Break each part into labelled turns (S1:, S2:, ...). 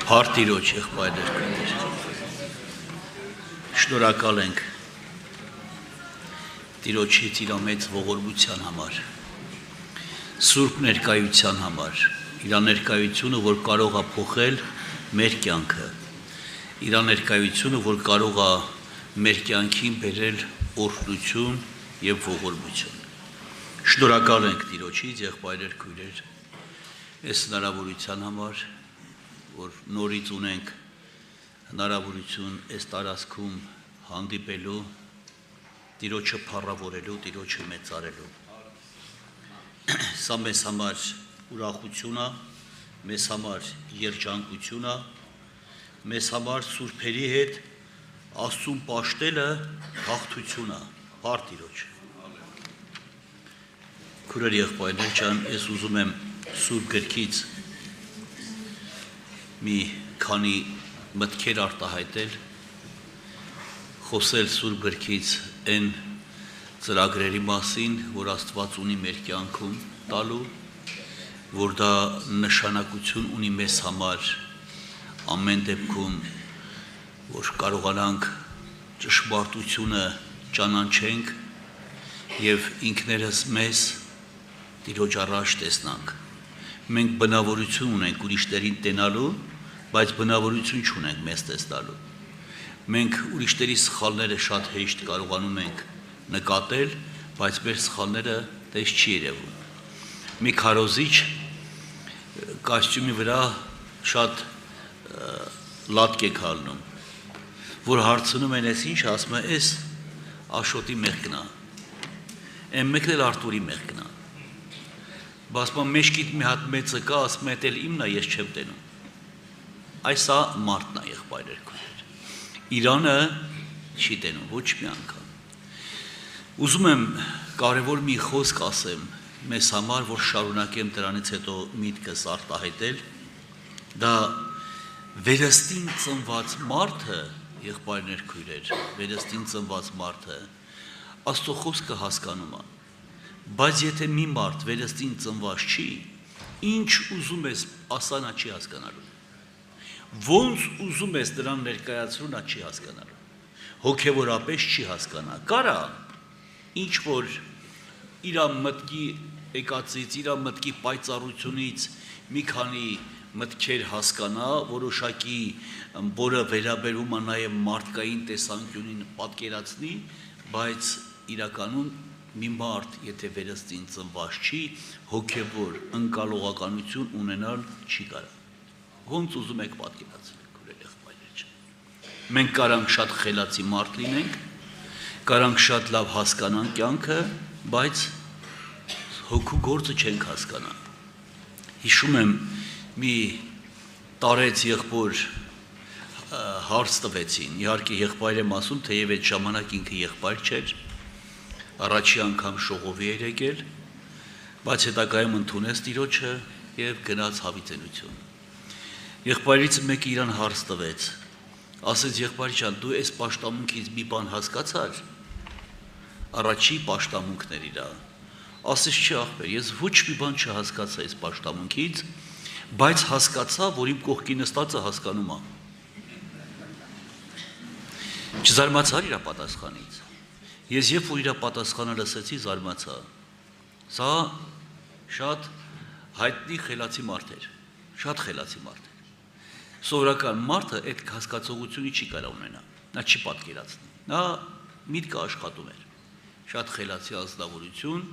S1: Հարտիրոջ եղբայրներ կներ, շնորհակալ ենք Տիրոջի ծիրամեծ ողորմության համար, սուրբ ներկայության համար, իր ներկայությունը, որ կարող է փոխել մեր կյանքը, իր ներկայությունը, որ կարող է մեր կյանքին բերել օրհնություն եւ ողորմություն։ Շնորհակալ ենք Տիրոջից, եղբայրներ քույրեր, այս հնարավորության համար, որ նորից ունենք հնարավորություն այս տարածքում հանդիպելու, Տիրոջը փառավորելու, Տիրոջը մեծարելու։ Սա մեզ համար ուրախություն է, մեզ համար երջանկություն է, մեզ համար սուրբերի հետ Աստծուն պաշտելը հաղթություն է, փառ Տիրոջ։ Քուրեր եղբայրներ ջան, ես ուզում եմ Սուրբ գրքից մի քանի մտքեր արտահայտել, խոսել Սուրբ գրքից այն ծրագրերի մասին, որ Աստված ունի մեր կյանքում տալու, որ դա նշանակություն ունի մեզ համար ամեն դեպքում, որ կարողանանք ճշմարտությունը ճանաչենք եւ ինքներս մեզ Տիրոջ առաջ տեսնանք։ Մենք բնավորություն ունենք ուրիշներին տենալու, բայց բնավորություն չունենք մեզ տեսնալու։ Մենք ուրիշների սխալները շատ հեշտ կարողանում ենք նկատել, բայց մեր սխալները տես չի երևում։ Մի քարոզիչ կոստյումի վրա շատ լատկ է քալնում, որ հարցնում են, ես ինչ ասում է, ես Աշոտի մեղքն է, այն մեկն էլ Արտուրի մեղքն է։ Բասման մեջքիդ մի հատ մեծը կա, ասում է, էլ իմն է, ես չեմ տենում։ Այս է մարդն է, եղբայրներ քույրեր։ Իրանը չի տենում, ոչ մի անգամ։ Ուզում եմ կարևոր մի խոսք ասեմ մեզ համար, որ շարունակեմ դրանից հետո միտքս արտահայտել, դա վերստին ծնված մարդը, եղբայրներ քույրեր, վերստին ծնված մարդը Աստծո խոսքը հասկանում է, բայց եթե մի մարդ վերստին ծնված չի, ինչ ուզում ես ասանա չի հասկանալու, ոնց ուզում ես դրան ներկայացրու նա չի հասկանալու, հոգևորապես չի հասկանա, կարա ինչ որ իր մտքի եկածից, իր մտքի պայծառությունից մի քանի մտքեր հասկանա, որոշակի որը վերաբերում է նաև մարդկային տեսանկյունին պատկերացնի, բայց իրականում մի մարդ, եթե վերստին ծնված չի, հոգևոր ընկալողականություն ունենալ չի կարող։ Ոնց ուզում եք պատկերացնել, քուրեր եղբայրներ ջան։ Մենք կարանք շատ խելացի մարդ լինենք, կարանք շատ լավ հասկանանք կյանքը, բայց հոգու գործը չենք հասկանա։ Հիշում եմ մի տարեց եղբոր հարց տվեցին, իհարկե եղբայր եմ ասում, թեև այդ ժամանակ ինքը եղբայր չէր, առաջի անգամ շողովի էր եկել, բայց հետագայում ընդունեց Տիրոջը եւ գնաց հավիտենություն։ Եղբայրից մեկը իրան հարց տվեց, ասեց եղբայր ջան, դու այս պաշտամունքից մի բան հասկացար, առաջի պաշտամունքն էր իրա։ Ասեց չի ախպեր, ես ոչ մի բան չհասկացա այս պաշտամունքից, բայց հասկացա, որ իմ կողքի նստածը հասկանում է։ Չզարմացար իրա պատասխանից։ Ես երբ որ իր պատասխանը լսեցի, զարմացա։ Սա շատ հայտնի խելացի մարդ էր, շատ խելացի մարդ էր։ Սովորական մարդը այդ հասկացողությունը չի կարող ունենա, նա չի պատկերացնի։ Նա միտքը աշխատում էր, շատ խելացի ազնվորություն,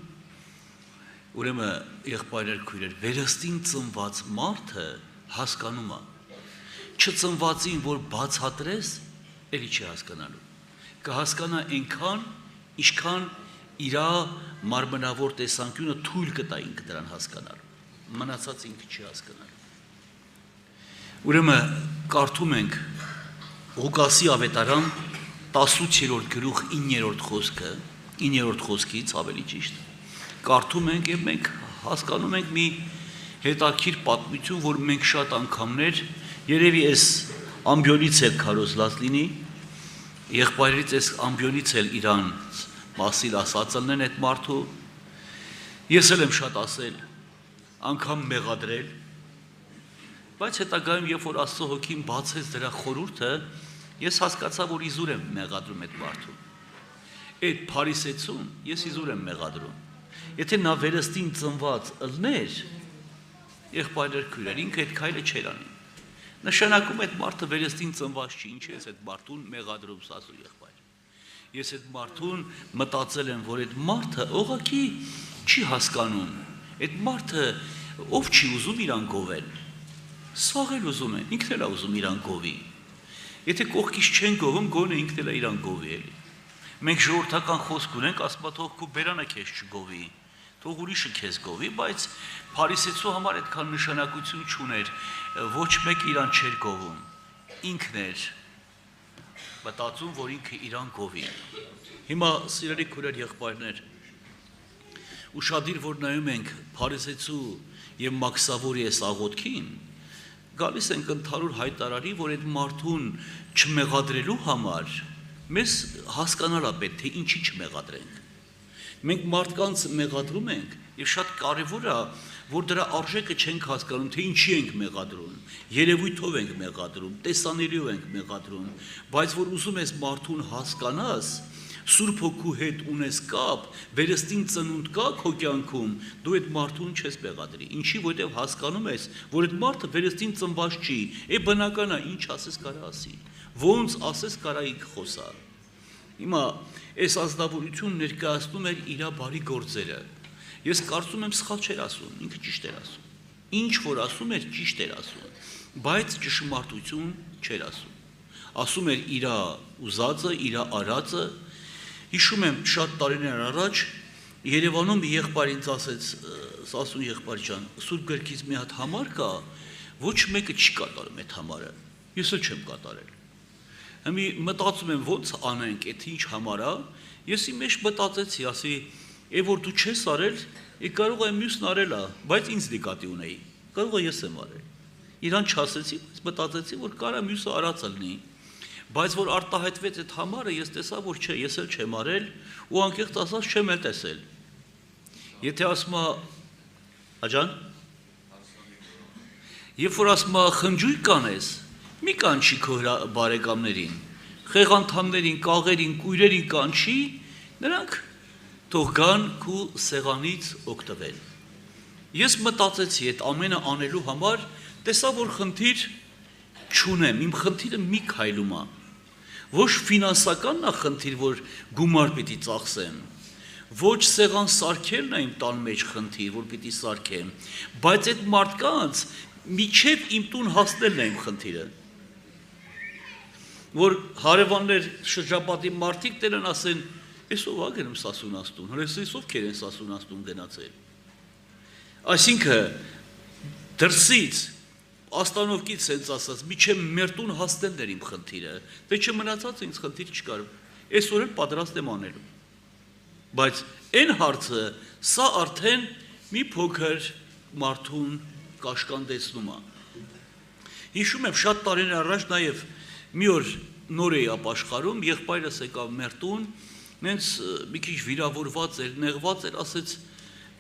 S1: ուրեմն եղբայրներ քույրեր, վերստին ծնված մարդը հասկանում է։ Չծնվածին, որ բացատրես, էլի չի հասկանալու։ Կհասկանա այնքան, ինչքան իր մարմնավոր տեսանկյունը թույլ կտա ինքը դրան հասկանալու, մնացած ինքը չի հասկանալու։ Ուրեմն կարդում ենք Ղուկասի ավետարան 18-րդ գլուխ 9-րդ խոսքը, 9-րդ խոսքից ավելի ճիշտ, կարդում ենք եւ մենք հասկանում ենք մի հետաքրքիր պատմություն, որ մենք շատ անգամներ, երևի այս ամբյոնից էլ քարոզլած լինի, եղբայրից այս ամբյոնից էլ իրան մասին ասածն են այդ մարդու, ես էլ եմ շատ ասել, անգամ մեղադրել, Բայց հետագայում, երբ որ Աստծո հոգին բացեց դրա խորհուրդը, ես հասկացա, որ իզուր եմ մեղադրում այդ մարդուն։ Այդ փարիսեցուն ես իզուր եմ մեղադրում։ Եթե նա վերստին ծնված ըլներ, եղբայրեր քույրեր, ինքը այդ քայլը չէր անի։ Նշանակում այդ մարդը վերստին ծնված չի, ինչի ես այդ մարդուն մեղադրում ասու եղբայր։ Ես այդ մարդուն մտածել եմ, որ այդ մարդը օղակի չի հասկանում։ Այդ մարդը ով չի ուզում իրան գովել։ Սաղել ուզում են, ինքն էլ է ուզում իրան գովի։ Եթե կողքից չեն գովում, գոնե ինքն էլ է իրան գովի էլի։ Մենք ժողովրդական խոսք ունենք, ասում թող քո բերանը քեզ չգովի, թող ուրիշը քեզ գովի, բայց փարիսեցու համար այդքան նշանակություն չուներ, ոչ մեկ իրան չէր գովում։ Ինքն էր մտածում, որ ինքը իրան գովի։ Հիմա սիրելի քույրեր, եղբայրներ, ուշադիր որ նայում ենք փարիսեցու եւ մաքսավորի այս աղոթքին, գալիս ենք ընդհանուր հայտարարի, որ այդ մարդուն չմեղադրելու համար մեզ հասկանալա պետք թե ինչի չմեղադրենք։ Մենք մարդկանց մեղադրում ենք եւ շատ կարեւոր է, որ դրա արժեքը չենք հասկանում, թե ինչի ենք մեղադրում, երևույթով ենք մեղադրում, տեսանելիով ենք մեղադրում, բայց որ ուզում ես մարդուն հասկանաս, Սուրբ Հոգու հետ ունես կապ, վերստին ծնունդ կա քո կյանքում, դու այդ մարդուն չես մեղադրի։ Ինչի, որտեղ հասկանում ես, որ այդ մարդը վերստին ծնված չի, բնական է, ինչ ասես կարա ասի, ոնց ասես կարա ինքը խոսա։ Հիմա այս ազնվորությունը ներկայացնում էր իր բարի գործերը։ Ես կարծում եմ սխալ չէր ասում, ինքը ճիշտ էր ասում։ Ինչ որ ասում էր, ճիշտ էր ասում, բայց ճշմարտություն չէր ասում։ Ասում էր իր ուզածը, իր արածը։ Հիշում եմ շատ տարիներ առաջ Երևանում մի եղբայր ինձ ասեց, ասում եղբայր ջան, Սուրբ գրքից մի հատ համար կա, ոչ մեկը չի կատարում այդ համարը։ Ես էլ չեմ կատարել։ Հիմա մտածում եմ ոնց անենք, այդ ինչ համար է, ես իմ մեջ մտածեցի, ասի, որ դու չես արել, կարող է մյուսն արել է, բայց ինձ նկատի ունեի, կարող է ես եմ արել։ Իրան չասեցի, բայց մտածեցի, որ կարա մյուսը արած լինի, բայց որ արտահայտվեց այդ համարը, ես տեսա, որ չէ, ես էլ չեմ արել, ու անկեղծ ասած չեմ էլ տեսել։ Եթե ասում է, աջան, երբ որ ասում է խնջույք կանես, մի կանչի քո բարեկամներին, խեղանդամներին, կաղերին, կույրերին կանչի, նրանք թող գան քո սեղանից օգտվել։ Ես մտածեցի այդ ամենը անելու համար, տեսա, որ խնդիր չունեմ, իմ խնդիրը մի քայլում է։ Ոչ ֆինանսականն է խնդիր, որ գումար պիտի ծախսեմ, ոչ սեղան սարքելն է իմ տան մեջ խնդիր, որ պիտի սարքեմ, բայց այդ մարդկանց միջև իմ տուն հասնելն է իմ խնդիրը։ Որ հարևաններ շրջապատի մարդիկ տերն ասեն, ես ով ա գնում Սասունաստուն, հրեսից ով կեր են Սասունաստուն գնացել։ Այսինքն դրսից Աստանովկից հենց ասած, միջև մեր տուն հասնելն էր իմ խնդիրը, թե չմնացած ինձ խնդիր չկար, այսօր էլ պատրաստ եմ անելու։ Բայց այն հարցը, սա արդեն մի փոքր մարդուն կաշկանդեցնում է։ Հիշում եմ շատ տարիներ առաջ նաև մի օր նոր էի ապաշխարում, եղբայրս եկավ մեր տուն, նենց մի քիչ վիրավորված էր, նեղված էր, ասեց,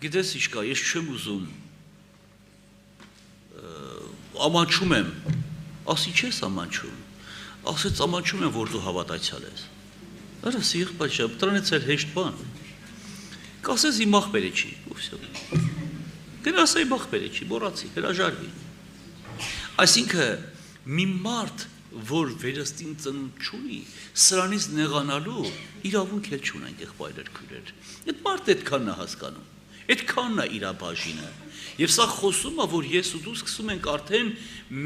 S1: գիտես ինչ կա, ես չեմ ուզում ամանչում եմ, ասի չես ամանչում, ասեց ամանչում եմ, որ դու հավատացյալ ես, արաս եղբայր ջան, դրանից էլ հեշտ բան, կասես իմ ախպերը չի, գնաս իմ ախպերը չի, մոռացի, հրաժարվի, այսինքն մի մարդ, որ վերստին ծնունդ չունի, սրանից նեղանալու իրավունք էլ չունեն եղբայրեր քույրեր, այդ մարդը այդքանն է հասկանում, այդքանն է իր բաժինը, եւ սա խոսում է, որ ես ու դու սկսում ենք արդեն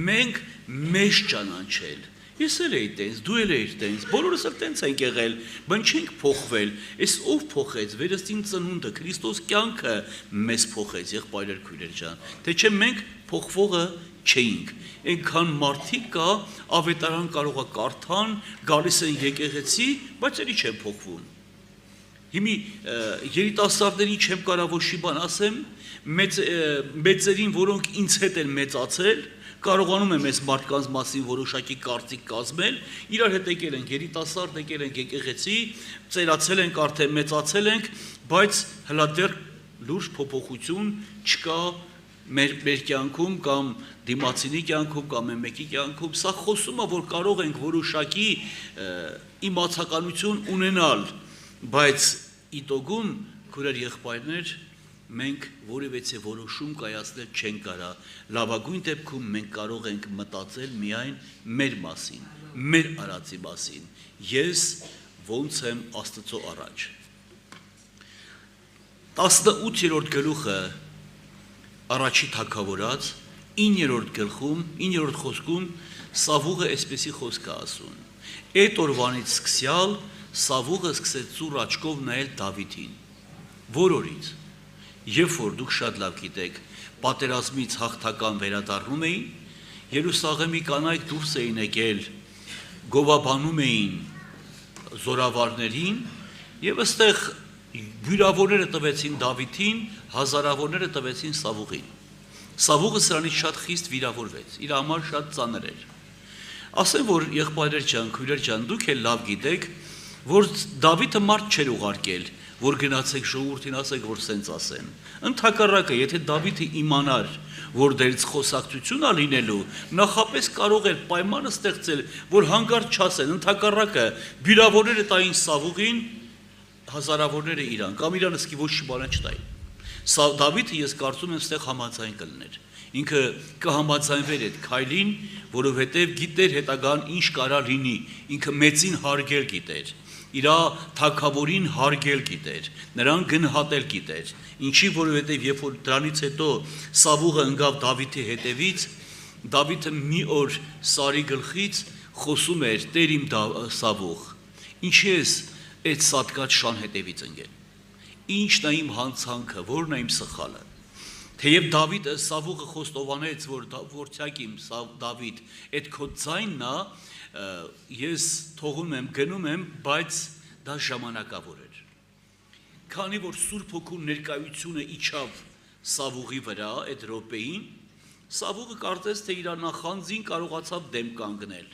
S1: մենք մեզ ճանաչել, ես էլ էի տենց, դու էլ էիր տենց, բոլորս էլ տենց ենք եղել, բայց չենք փոխվել, այս ով փոխեց, վերստին ծնունդը, Քրիստոս կյանքը մեզ փոխեց, եղբայրեր քույրեր ջան, թե չէ մենք փոխվողը չէինք, այնքան մարդիկ կա, ավետարան կարող է կարդան, գալիս են եկեղեցի, բայց էլի չեն փոխվում։ Հիմի երիտասարդների չեմ կարող ոչ մի բան ասեմ, մեծերին, որոնք ինձ հետ են մեծացել, կարողանում եմ այս մարդկանց մասին որոշակի կարծիք կազմել, իրար հետ եկել ենք, երիտասարդ եկել ենք եկեղեցի, ծերացել ենք, արդեն մեծացել ենք, բայց հլա դեռ լուրջ փոփոխություն չկա մեր կյանքում կամ դիմացինի կյանքում կամ մեկի կյանքում, սա խոսում է, որ կարող ենք որոշակի իմացականություն ունենալ, բայց իտոգում, քուրեր եղբայրներ, մենք որևէ որոշում կայացնել չենք կարա, լավագույն դեպքում մենք կարող ենք մտածել միայն մեր մասին, մեր արածի մասին, ես ոնց եմ Աստծո առաջ։ 18-րդ գլուխը առաջի թագավորած 9-րդ գլխում 9-րդ խոսքում Սավուղը այսպեսի խոսք է ասում. Այդ օրվանից սկսյալ Սավուղը սկսեց ծուռ աչքով նայել Դավիթին, որ օրից, երբ որ դուք շատ լավ գիտեք, պատերազմից հաղթական վերադառնում էին, Երուսաղեմի կանայք դուրս էին եկել, գովաբանում էին զորավարներին եւ այստեղ Գյուրավորները տվեցին Դավիթին, հազարավորները տվեցին Սավուղին։ Սավուղը սրանից շատ խիստ վիրավորվեց, իր համար շատ ծանր էր։ Ասեմ, որ եղբայրեր ջան, քույրեր ջան, դուք էլ լավ գիտեք, որ Դավիթը մարդ չէր ուղարկել, որ գնացեք ժողովրդին ասեք, որ սենց ասեն։ Ընդհակառակը, եթե Դավիթը իմանար, որ դերից խոսակցություն ա լինելու, նախապես կարող էր պայմանը ստեղծել, որ հանգարտ չասեն, ընդհակառակը վիրավորները տային Սավուղին, հազարավորները իրան, կամ իրան սկի ոչ բանը չտային։ Դավիթը ես կարծում եմ ստեղ համաձայն կլներ։ Ինքը կհամաձայնվեր այդ քայլին, որովհետև գիտեր հետագան ինչ կարա լինի, ինքը մեծին հարգել գիտեր, իր թագավորին հարգել գիտեր, նրան գնահատել գիտեր։ Ինչի, որովհետև երբ որ դրանից հետո Սավուղը ընկավ Դավիթի հետևից, Դավիթը մի օր Սարի գլխից խոսում էր. «Տեր իմ Սավուղ, ինչի ես այդ սատկած շան հետևից ընկել, ինչն է իմ հանցանքը, որն է իմ սխալը»։ Թեև Դավիթը Սավուղը խոստովանեց, որ որդյակ իմ Դավիթ, այդ քո ձայնն է, ես թողում եմ, գնում եմ, բայց դա ժամանակավոր էր։ Քանի որ Սուրբ Հոգու ներկայությունը իջավ Սավուղի վրա այդ րոպեին, Սավուղը կարծես թե իր նախանձին կարողացավ դեմ կանգնել,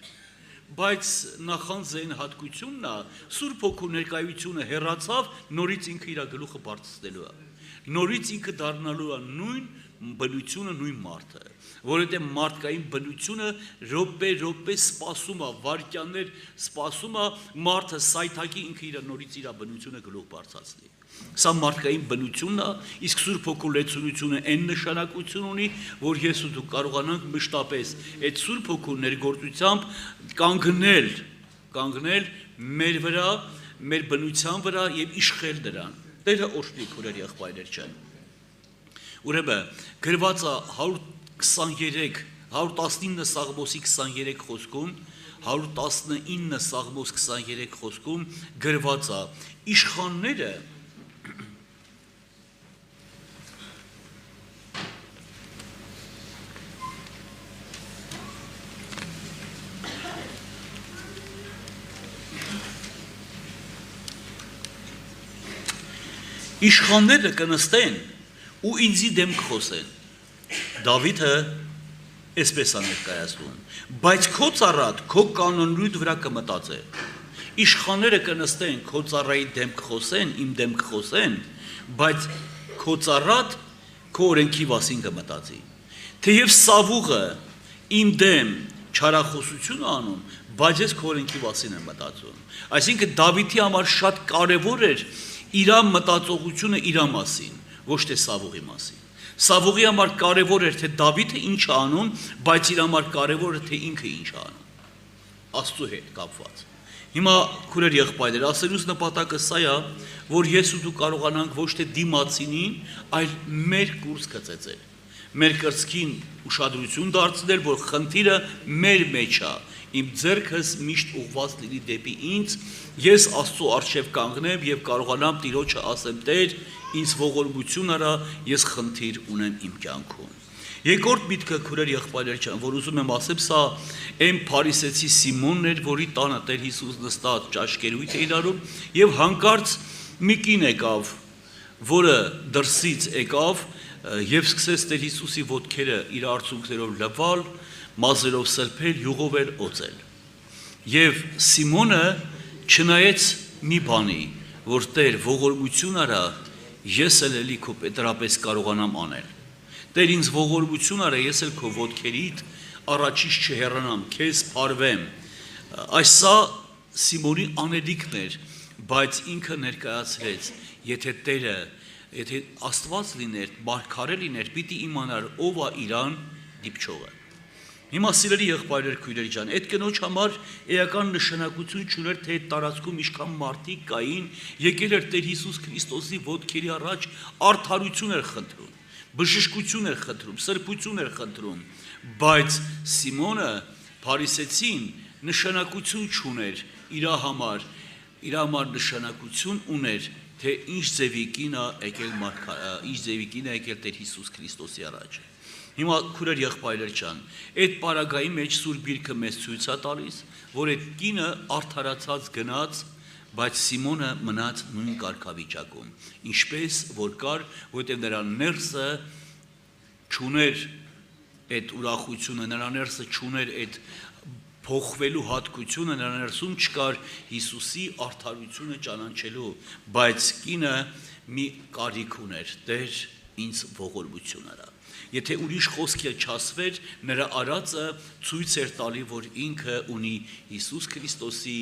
S1: բայց նախանձային հատկությունն է, Սուրբ Հոգու ներկայությունը հեռացավ, նորից ինքը իր գլուխը բարձրացնելու է, նորից ինքը դառնալու է նույն բնությունը, նույն մարդը, որովհետև մարդկային բնությունը րոպե սպասում է, վայրկյաններ սպասում է, մարդը սայթակի ինքը իր նորից իր բնությունը գլուխ բարձրացնի։ Սա մարդկային բնությունն է, իսկ Սուրբ Հոգու լեցունությունը այն նշանակություն ունի, որ ես ու դուք կարողանանք մշտապես այդ Սուրբ Հոգու ներգործությամբ կանգնել մեր վրա, մեր բնության վրա եւ իշխել դրան։ Տերը օրհնի քուրեր եղբայրներ ջան։ Ուրեմն գրված է 119 Սաղմոսի 23 խոսքում, 119 Սաղմոս 23 խոսքում գրված է. իշխանները իշխանները կնստեն ու ինձի դեմ կխոսեն։ Դավիթը այսպես է ներկայացնում, բայց քո ծառատ քո կանոնույթ վրա կմտածե։ Իշխանները կնստեն քո ծառայի դեմ կխոսեն, իմ դեմ կխոսեն, բայց քո ծառատ քո օրենքի մասին կմտածի։ Թեև Սավուղը իմ դեմ չարախոսություն անում, բայց ես քո օրենքի մասին եմ մտածում։ Այսինքն Դավիթի համար շատ կարևոր էր իր մտածողությունը իր մասին, ոչ թե Սավուղի մասին։ Սավուղի համար կարևոր էր թե Դավիթը ինչ է անում, բայց իր համար կարևոր է թե ինքը ինչ է անում։ Աստծո հետ կապված։ Հիմա քուրեր եղբայրներ, ասելուց նպատակը սա է, որ ես ու դու կարողանանք ոչ թե դիմացինին, այլ մեր կուրս կծեցել, մեր կրծքին ուշադրություն դարձնել, որ խնդիրը մեր մեջ է, իմ ձեռքս միշտ ուղված լինի դեպի ինձ, ես Աստծո առջև կանգնեմ եւ կարողանամ Տիրոջը ասեմ. Տեր, ինձ ողորմություն արա, ես խնդիր ունեմ իմ կյանքում։ Երկրորդ միտքը քուրեր եղբայրներ ջան, որ ուզում եմ ասեմ, սա այն փարիսեցի Սիմոնն էր, որի տանը Տեր Հիսուս նստած ճաշկերույթ էր անում եւ հանկարծ մի կին եկավ, որը դրսից եկավ եւ սկսեց Տեր Հիսուսի ոտքերը իր արցունքներով լվալ, մազերով սրբել, յուղով էլ օծել։ Եվ Սիմոնը չնայեց մի բանի, որ Տեր ողորմություն արա, ես էլ էլի քո պետրապես կարողանամ անել։ Տեր ինձ ողորմություն արա, ես էլ քո ոտքերիդ առաջից չհեռանամ, քեզ փարվեմ։ Այս սա Սիմոնի անելիքն էր, բայց ինքը ներկայացրեց, եթե Աստված լիներ, մարգարե լիներ, պիտի իմանար ով է իրան դիպչողը։ Հիմա սիրելի եղբայրներ, քույրեր ջան, այդ կնոջ համար էական նշանակություն չուներ, թե այդ տարածքում ինչքան մարդիկ կային, եկել էր Տեր Հիսուս Քրիստոսի ոտքերի առաջ արդարություն էր խնդրում, բժշկություն էր խնդրում, սրբություն էր խնդրում, բայց Սիմոնը փարիսեցին նշանակություն չուներ իր համար նշանակություն ուներ, թե ինչ ձևի կին է եկել Տեր Հիսուս Քրիստոսի առաջ։ Հիմա քուրեր եղբայրեր ջան, այդ պարագայի մեջ Սուրբ Գիրքը մեզ ցույց է տալիս, որ այդ կինը արդարացած գնաց, բայց Սիմոնը մնաց նույն կարգավիճակում, ինչպես որ կար, որտեղ նրա ներսը չուներ այդ ուրախությունը, նրա ներսը չուներ այդ փոխվելու հատկությունը, նրա ներսում չկար Հիսուսի արդարությունը ճանաչելու, բայց կինը մի կարիք ուներ, Տեր ինձ ողորմություն արա։ Եթե ուրիշ խոսք չասվեր, նրա արածը ցույց էր տալի, որ ինքը ունի Հիսուս Քրիստոսի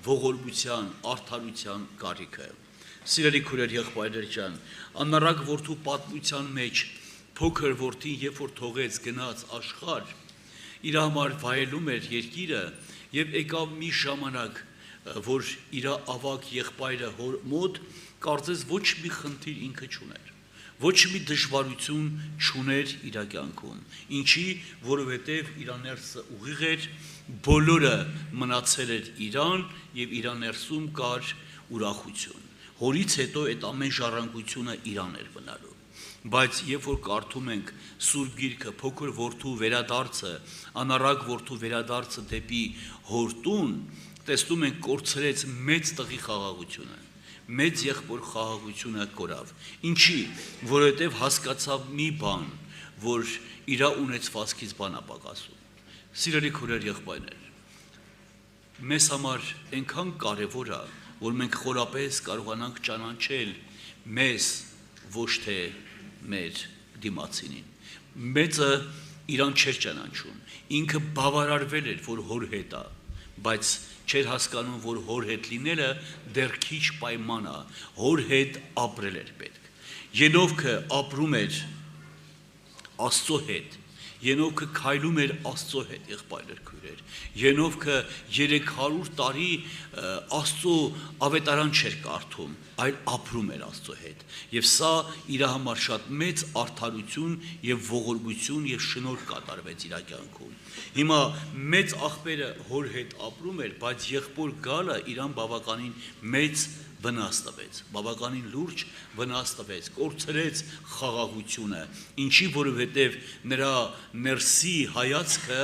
S1: ողորմության, արդարության կարիքը։ Սիրելի քույրեր, եղբայրներ ջան, անառակ որդու պատմության մեջ փոքր որդին, երբ որ թողեց գնաց աշխարհ, իր համար վայելում էր երկիրը եւ եկավ մի ժամանակ, որ իր ավակ եղբայրը հոր մոտ կարծես ոչ մի խնդիր ինքը չուներ, ոչ մի դժվարություն չուներ իր կյանքում, ինչի, որովհետև իր ներսը ուղիղ էր, բոլորը մնացել էր իրան եւ իր ներսում կար ուրախություն։ Հորից հետո այդ ամեն ժառանգությունը իրան էր մնալու։ Բայց երբ որ կարդում ենք Սուրբ Գիրքը, փոքր որդու վերադարձը, անառակ որդու վերադարձը դեպի հորտուն, տեսնում ենք կորցրեց մեծ տղի խաղաղությունը, մեծ եղբոր խաղաղությունը կորավ։ Ինչի, որովհետև հասկացավ մի բան, որ իր ունեցվածքից բան է պակասում։ Սիրելի քույրեր, եղբայրներ, մեզ համար այնքան կարևոր է, որ մենք խորապես կարողանանք ճանաչել մեզ, ոչ թե մեր դիմացինին։ Մեծը իրան չէր ճանաչում, ինքը բավարարվել էր, որ հոր հետ է, բայց չէր հասկանում, որ հոր հետ լինելը դեռ քիչ պայման է, հոր հետ ապրել էր պետք։ Ենովքը ապրում էր Աստծո հետ, Ենովքը քայլում էր Աստծո հետ, եղբայրներ քույրեր։ Ենովքը 300 տարի Աստծո ավետարան չէր կարդում, այլ ապրում էր Աստծո հետ։ Եվ սա իր համար շատ մեծ արդարություն եւ ողորմություն եւ շնորհ կատարվեց իր կյանքում։ Հիմա մեծ աղբերը հոր հետ ապրում էր, բայց եղբոր գալը իրան բավականին մեծ վնաս տվեց, բավականին լուրջ վնաս տվեց, կորցրեց խաղաղությունը, ինչի որովհետև նրա ներսի հայացքը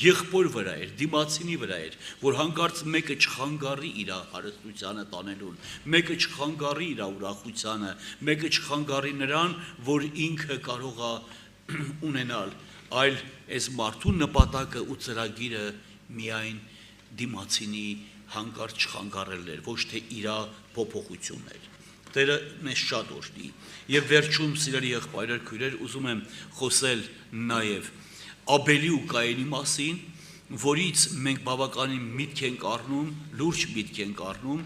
S1: եղբոր վրա էր, դիմացինի վրա էր, որ հանկարծ մեկը չխանգարի իր հարստությանը տանելուն, մեկը չխանգարի իր ուրախությանը, մեկը չխանգարի նրան, որ ինքը կարող է ունենալ, այլ այս մարդու նպատակը ու ծրագիրը միայն դիմացինի հանկարծ չխանգարելն էր, ոչ թե իր փոփոխությունն էր։ Տերը մեզ շատ օրհնի։ Եվ վերջում, սիրելի եղբայրներ, քույրեր, ուզում եմ խոսել նաև Աբելի ու Կայենի մասին, որից մենք բավականին միտք ենք առնում, լուրջ միտք ենք առնում,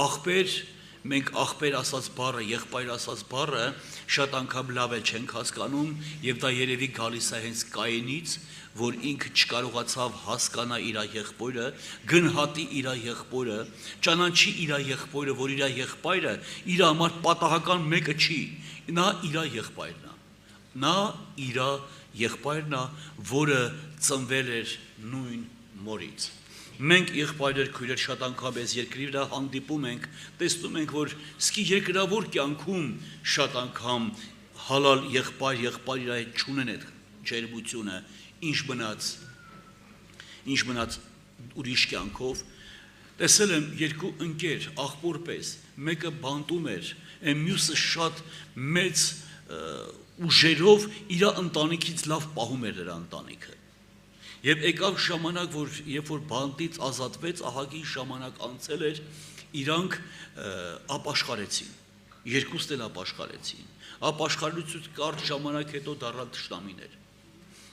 S1: աղբեր, մենք աղբեր ասած բառը, եղբայր ասած բառը շատ անգամ լավ է չենք հասկանում, եւ դա երևի գալիս է հենց Կայենից, որ ինքը չկարողացավ հասկանա իր եղբորը, գնահատի իր եղբորը, ճանաչի իր եղբորը, որ իր եղբայրը իր համար պատահական մեկը չի, նա իր եղբայրն է, նա իր եղբայրն է, որը ծնվել էր նույն մորից։ Մենք եղբայրներ քույրեր շատ անգամ այս երկրի վրա հանդիպում ենք, տեսնում ենք, որ սկի երկրավոր կյանքում շատ անգամ հալալ եղբայր իր հետ չունեն այդ ջերմությունը, ինչ մնաց ուրիշ կյանքով։ Տեսել եմ երկու ընկեր, աղբոր պես, մեկը բանտում էր, մյուսը շատ մեծ ուժերով իր ընտանիքից լավ պահում էր նրա ընտանիքը։ Եվ եկավ ժամանակ, որ երբ որ բանտից ազատվեց, ահագին ժամանակ անցել էր, իրանք ապաշխարեցին, երկուստ էլ ապաշխարեցին, ապաշխարությունից կարճ ժամանակ հետո դառան թշնամիներ։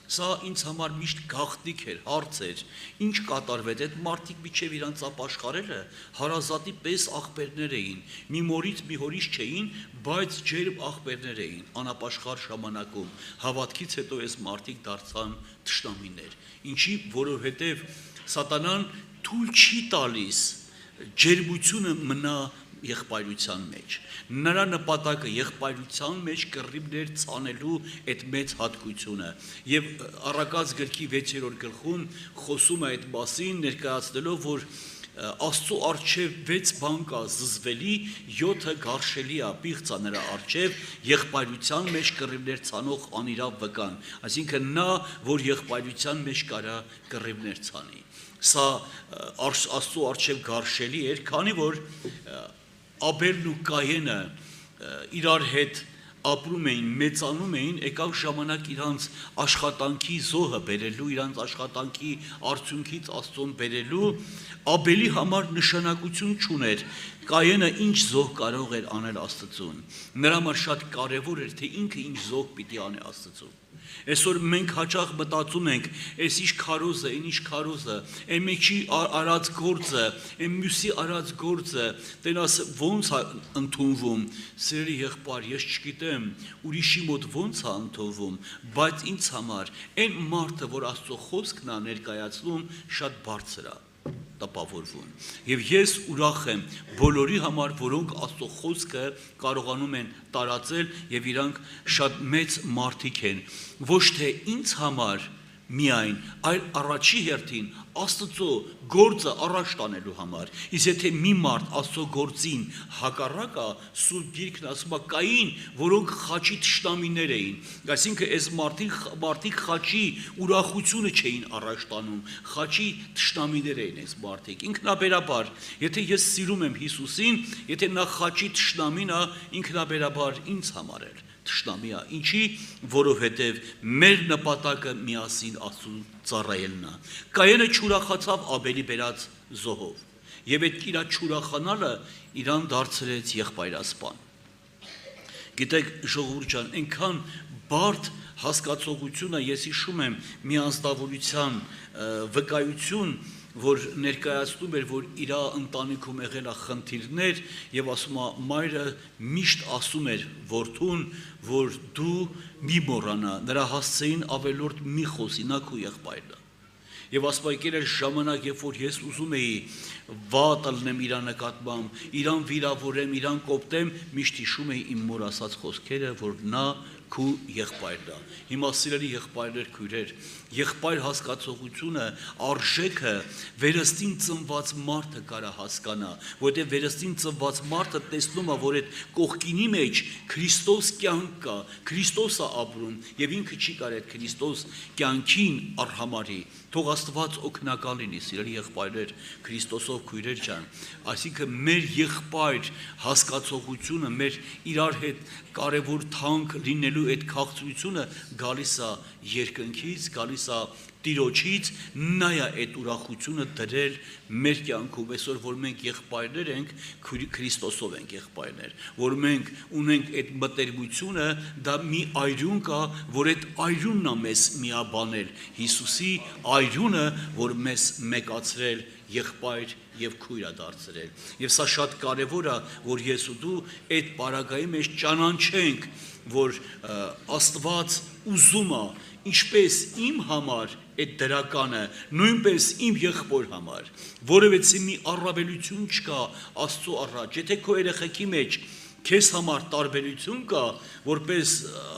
S1: Սա ինձ համար միշտ գաղտնիք էր, հարց էր, ինչ կատարվեց, այդ մարդիկ միջև իրանց ապաշխարելը հարազատի պես աղբերներ էին, մի մորից մի հորից չէին, բայց ջերմ աղբերներ էին, անապաշխար ժամանակում, հավատքից հետո այս մարդիկ դարձան թշնամիներ, ինչի, որովհետև սատանան թույլ չի տալիս ջերմությունը մնա եղբայրության մեջ, նրա նպատակը եղբայրության մեջ կռիվներ ցանելու այդ մեծ հատկությունը եւ առակաց գրքի 6-րդ գլխում խոսում է այդ մասին ներկայացնելով որ Աստծո արչև 6 բան կա զզվելի 7-ը գարշելի է պիղծա նրա արչև եղբայրության մեջ կռիվներ ցանող անիրավ վկան այսինքն նա որ եղբայրության մեջ կարա կռիվներ ցանի սա Աստծո արչև գարշելի էր քանի որ Աբելն ու Կայենը իրար հետ ապրում էին, մեծանում էին, եկավ ժամանակ իրանց աշխատանքի զոհը բերելու, իրանց աշխատանքի արդյունքից Աստծուն բերելու, Աբելի համար նշանակություն չուներ, Կայենը ինչ զոհ կարող էր անել Աստծուն, նրա համար շատ կարևոր էր, թե ինքը ինչ զոհ պիտի անի Աստծուն։ Այսօր մենք հաճախ մտածում ենք, այս ինչ քարոզը, այն ինչ քարոզը, այն մեկի արած գործը, այն մյուսի արած գործը, տենաս ոնց է ընդունվում, սիրելի եղբայր, ես չգիտեմ, ուրիշի մոտ ոնց է ընդունվում, բայց ինձ համար այն մարդը, որ Աստծո խոսքն է ներկայացնում, շատ բարձր է տպավորվում։ Եվ ես ուրախ եմ բոլորի համար, որոնք Աստծո խոսքը կարողանում են տարածել եւ իրանք շատ մեծ մարդիկ են, ոչ թե ինձ համար միայն, այլ առաջի հերթին Աստծո գործը առաջ տանելու համար։ Իսկ եթե մի մարդ Աստծո գործին հակառակ է, Սուրբ Գիրքն ասում է կային, որոնք խաչի թշնամիներ էին։ Այսինքն այս մարդիկ խաչի ուրախությունը չէին առաջ տանում, խաչի թշնամիներ էին այս մարդիկ։ Ինքնաբերաբար, եթե ես սիրում եմ Հիսուսին, եթե նա խաչի թշնամին է, ինքնաբերաբար ինձ համար էլ թշնամի է, ինչի, որովհետև մեր նպատակը միասին Աստծուն ծառայելն է։ Կայենը չուրախացավ Աբելի բերած զոհով, եւ այդ իր չուրախանալը իրան դարձրեց եղբայրասպան։ Գիտեք, ժողովուրդ ջան, այնքան բարդ հասկացողությունը ես հիշում եմ մի անձնավորության վկայություն, որ ներկայացնում էր, որ իր ընտանիքում եղել է խնդիրներ եւ ասում է մայրը միշտ ասում էր որդուն, որ դու մի մոռանա, նրա հասցեին ավելորդ մի խոսի, նա քո եղբայրն է։ Եվ ասում եկել էր ժամանակ, երբ որ ես ուզում էի վատ ալնեմ իր նկատմամբ, իրան վիրավորեմ, իրան կոպտեմ, միշտ հիշում էի իմ մոր ասած խոսքերը, որ նա քու եղբայրն է։ Հիմա սիրելի եղբայրներ, քույրեր, եղբայր հասկացողությունը, արժեքը վերստին ծնված մարդը կարա հասկանա, որտեղ վերստին ծնված մարդը տեսնում է, որ այդ կողքինի մեջ Քրիստոս կյանք կա, Քրիստոս է ապրում, եւ ինքը չի կարող այդ Քրիստոս կյանքին արհամարի։ Թող Աստված օգնական լինի, սիրելի եղբայրներ, Քրիստոսով քույրեր ջան, այսինքն մեր եղբայր հասկացողությունը, մեր իրար հետ կարևոր թանկ լինելու այդ քաղցրությունը գալիս է երկնքից, գալիս է Տիրոջից, նա է այդ ուրախությունը դրել մեր կյանքում, այսօր որ մենք եղբայրներ ենք, Քրիստոսով ենք եղբայրներ, որ մենք ունենք այդ մտերմությունը, դա մի այրուն կա, որ այդ այրունն է մեզ միաբանել, Հիսուսի այրունը, որ մեզ մեկացրել եղբայր եւ քույր է դարձրել։ Եվ սա շատ կարեւոր է, որ ես ու դու այդ պարագայի մեջ ճանաչենք, որ Աստված ուզում է ինչպես իմ համար այդ դրականը, նույնպես իմ եղբոր համար, որովհետեւ մի առավելություն չկա Աստծո առաջ, եթե քո երեխեքի մեջ քեզ համար տարբերություն կա, որպես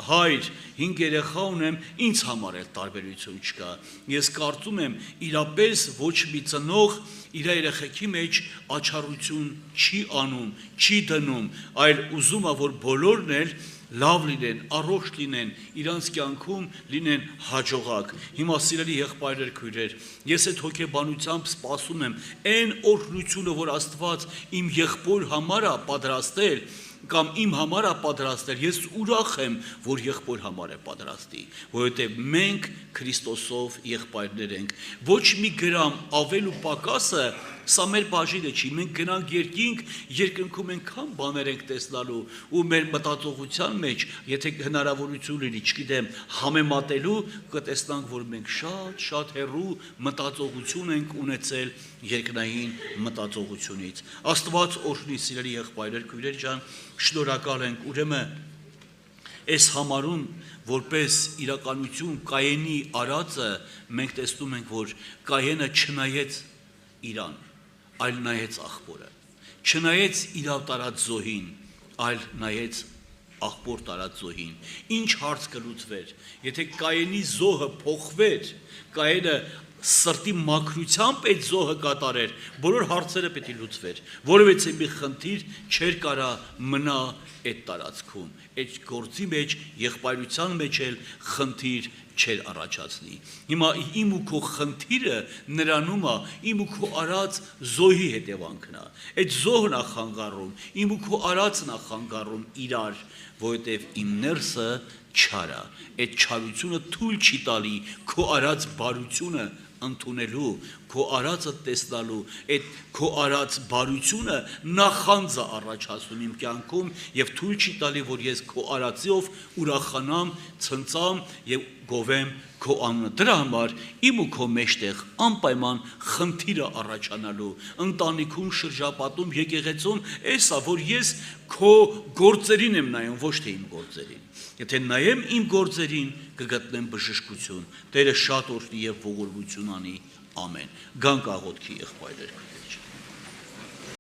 S1: հայր 5 երեխա ունեմ, ինձ համար էլ տարբերություն չկա։ Ես կարծում եմ, իրապես ոչ մի ծնող իր երեխեքի մեջ աչառություն չի անում, չի դնում, այլ ուզում է, որ բոլորն էլ լավ լինեն, առողջ լինեն, իրանց կյանքում լինեն հաջողակ։ Հիմա սիրելի եղբայրներ, քույրեր, ես այդ հոգեբանությամբ սպասում եմ այն օրհնությունը, որ Աստված իմ եղբոր համար է պատրաստել, կամ իմ համար է պատրաստել, ես ուրախ եմ, որ եղբոր համար է պատրաստի, որովհետև մենք Քրիստոսով եղբայրներ ենք։ Ոչ մի գրամ ավել ու պակասը սա մեր բաժինը չի։ Մենք գնանք երկնքում այնքան բաներ ենք տեսնալու ու մեր մտածողության մեջ, եթե հնարավորություն լինի, չգիտեմ, համեմատելու, կտեսնանք, որ մենք շատ հեռու մտածողություն ենք ունեցել երկնային մտածողությունից։ Աստված օրհնի, սիրելի եղբայրներ, քույրեր ջան, շնորհակալ ենք, ուրեմն այս համարում որպես իրականություն Կայենի արածը մենք տեսնում ենք, որ Կայենը չնայեց իրան, այլ նայեց աղբորը, չնայեց իրավ տարած զոհին, այլ նայեց աղբոր տարած զոհին։ Ինչ հարց կլուծվեր, եթե Կայենի զոհը փոխվեր, Կայենը սրտի մաքրությամբ այդ զոհը կատարեր, բոլոր հարցերը պետք է լուծվեր, որովհետեւ մի խնդիր չէր կարա մնա այդ տարածքում, այդ գործի մեջ, եղբայրության մեջ էլ խնդիր չէր առաջացնի։ Հիմա իմ ու քո խնդիրը նրանում է, իմ ու քո արած զոհի հետևանքն է։ Այդ զոհն է խանգարում, իմ ու քո արածն է խանգարում իրար, որովհետև իմ ներսը չար է։ Այդ չարությունը թույլ չի տալի քո արած բարությունը ընդունելու, քո արածը տեսնալու, այդ քո արած բարությունը նախանձ է առաջացնում իմ կյանքում եւ թույլ չի տալի, որ ես քո արածով ուրախանամ, ցնծամ եւ գովեմ քո անունը։ Դրա համար իմ ու քո մեջտեղ անպայման խնդիրը առաջանալու, ընտանիքում, շրջապատում, եկեղեցում, էսա, որ ես քո գործերին եմ նայում, ոչ թե իմ գործերին։ Եթե նայեմ իմ գործերին, կգտնեմ բժշկություն։ Տերը շատ օրհնի եւ ողորմություն անի։ Ամեն։ Գանք աղոթքի եղբայրներ։